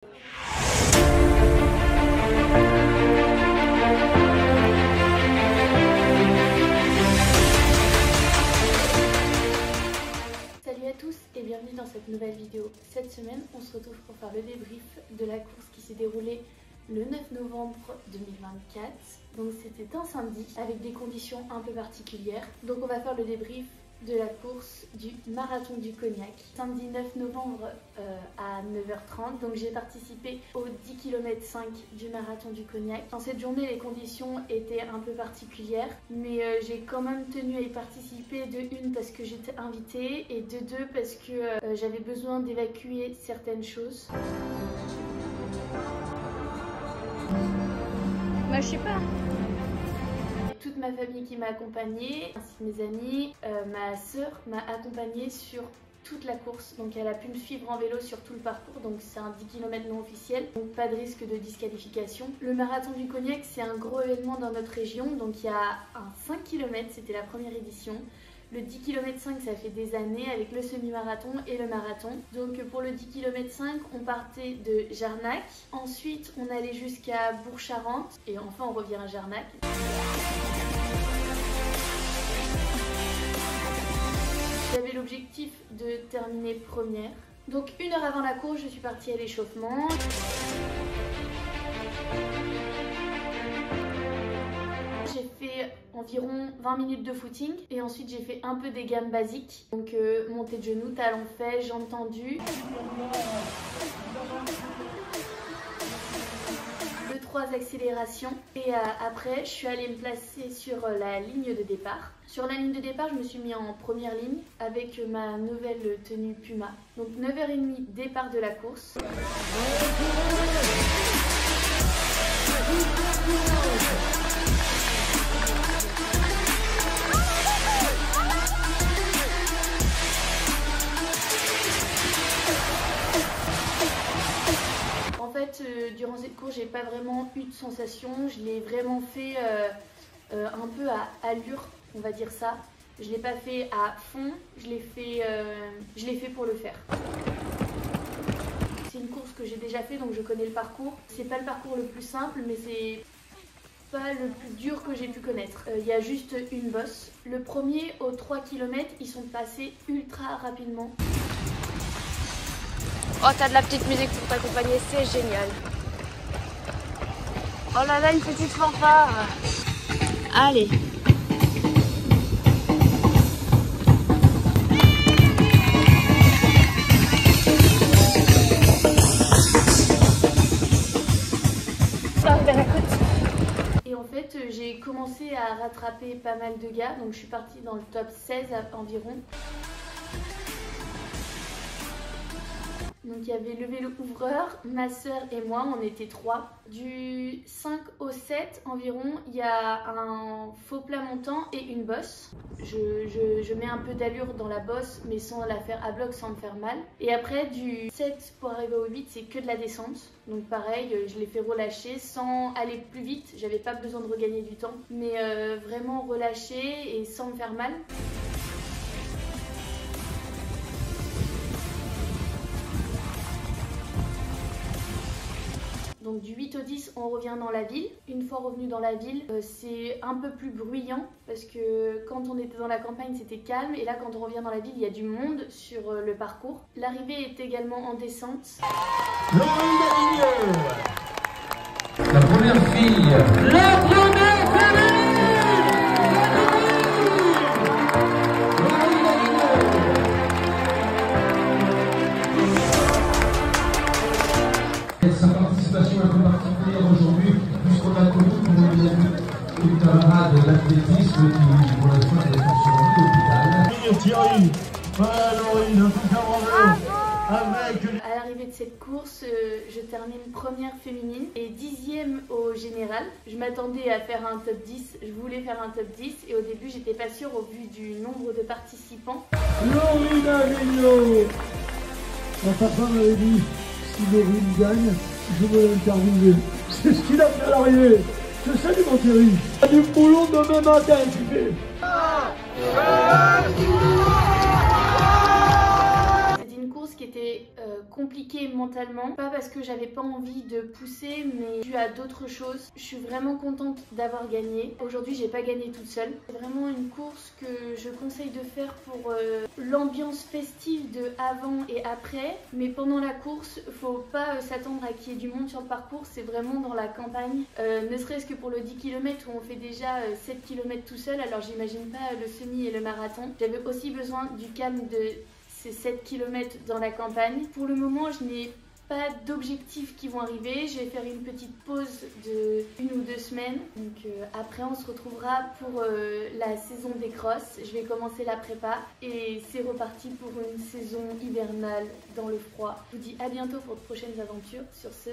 Salut à tous et bienvenue dans cette nouvelle vidéo. Cette semaine, on se retrouve pour faire le débrief de la course qui s'est déroulée le 9 novembre 2024. Donc c'était un samedi avec des conditions un peu particulières. Donc on va faire le débrief de la course du marathon du Cognac. Samedi 9 novembre à 9h30, donc j'ai participé au 10 km 5 du marathon du Cognac. Dans cette journée, les conditions étaient un peu particulières, mais j'ai quand même tenu à y participer, de une parce que j'étais invitée et de deux parce que j'avais besoin d'évacuer certaines choses. Bah je sais pas. Toute ma famille qui m'a accompagnée, ainsi que mes amis, ma soeur m'a accompagnée sur toute la course, donc elle a pu me suivre en vélo sur tout le parcours, donc c'est un 10 km non officiel, donc pas de risque de disqualification. Le marathon du Cognac, c'est un gros événement dans notre région, donc il y a un 5 km, c'était la première édition. Le 10 km 5, ça fait des années avec le semi-marathon et le marathon. Donc pour le 10 km 5, on partait de Jarnac. Ensuite, on allait jusqu'à Bourg-Charentes. Et enfin, on revient à Jarnac. J'avais l'objectif de terminer première. Donc 1 heure avant la course, je suis partie à l'échauffement. J'ai fait environ 20 minutes de footing et ensuite j'ai fait un peu des gammes basiques. Donc montée de genoux, talons faits, jambes tendues. Deux, 3 accélérations et après je suis allée me placer sur la ligne de départ. Sur la ligne de départ, je me suis mis en première ligne avec ma nouvelle tenue Puma. Donc 9h30 départ de la course. Durant cette course, j'ai pas vraiment eu de sensation. Je l'ai vraiment fait un peu à allure, on va dire ça. Je l'ai pas fait à fond, je l'ai fait pour le faire. C'est une course que j'ai déjà fait, donc je connais le parcours. C'est pas le parcours le plus simple, mais c'est pas le plus dur que j'ai pu connaître. Il y a juste une bosse. Le premier aux 3 km, ils sont passés ultra rapidement. Oh, t'as de la petite musique pour t'accompagner, c'est génial. Oh là là, une petite fanfare. Allez. Et en fait, j'ai commencé à rattraper pas mal de gars, donc je suis partie dans le top 16 environ. Donc il y avait le vélo ouvreur, ma soeur et moi, on était 3. Du 5 au 7 environ, il y a un faux plat montant et une bosse. Je mets un peu d'allure dans la bosse, mais sans la faire à bloc, sans me faire mal. Et après, du 7 pour arriver au 8, c'est que de la descente. Donc pareil, je l'ai fait relâcher sans aller plus vite. J'avais pas besoin de regagner du temps, mais vraiment relâcher et sans me faire mal. Donc du 8 au 10, on revient dans la ville. Une fois revenu dans la ville, c'est un peu plus bruyant parce que quand on était dans la campagne, c'était calme. Et là, quand on revient dans la ville, il y a du monde sur le parcours. L'arrivée est également en descente. La première fille. La première fille. Sa participation un peu particulière aujourd'hui, puisqu'on a connu pour une camarade d'athlétisme qui, pour l'instant, est sur l'hôpital. Thierry, Valorine, un peu avec... À l'arrivée de cette course, je termine première féminine et 10e au général. Je m'attendais à faire un top 10, je voulais faire un top 10 et au début, j'étais pas sûre au vu du nombre de participants. Lorina Vigneault. Quand ta femme avait dit si Lorine gagne, je veux l'interviewer. C'est ce qu'il a fait à l'arrivée. Je salue mon Thierry. Il y a du boulot demain matin, tu fais. C'était une course qui était compliqué mentalement, pas parce que j'avais pas envie de pousser, mais dû à d'autres choses. Je suis vraiment contente d'avoir gagné. Aujourd'hui j'ai pas gagné toute seule. C'est vraiment une course que je conseille de faire pour l'ambiance festive de avant et après, mais pendant la course faut pas s'attendre à qu'il y ait du monde sur le parcours. C'est vraiment dans la campagne, ne serait-ce que pour le 10 km où on fait déjà 7 km tout seul, alors j'imagine pas le semi et le marathon. J'avais aussi besoin du calme de ces 7 km dans la campagne. Pour le moment je n'ai pas d'objectifs qui vont arriver, je vais faire une petite pause de 1 ou 2 semaines, donc après on se retrouvera pour la saison des crosses. Je vais commencer la prépa et c'est reparti pour une saison hivernale dans le froid. Je vous dis à bientôt pour de prochaines aventures. Sur ce,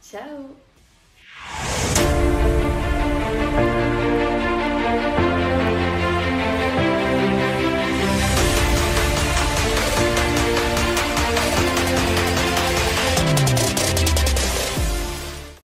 ciao.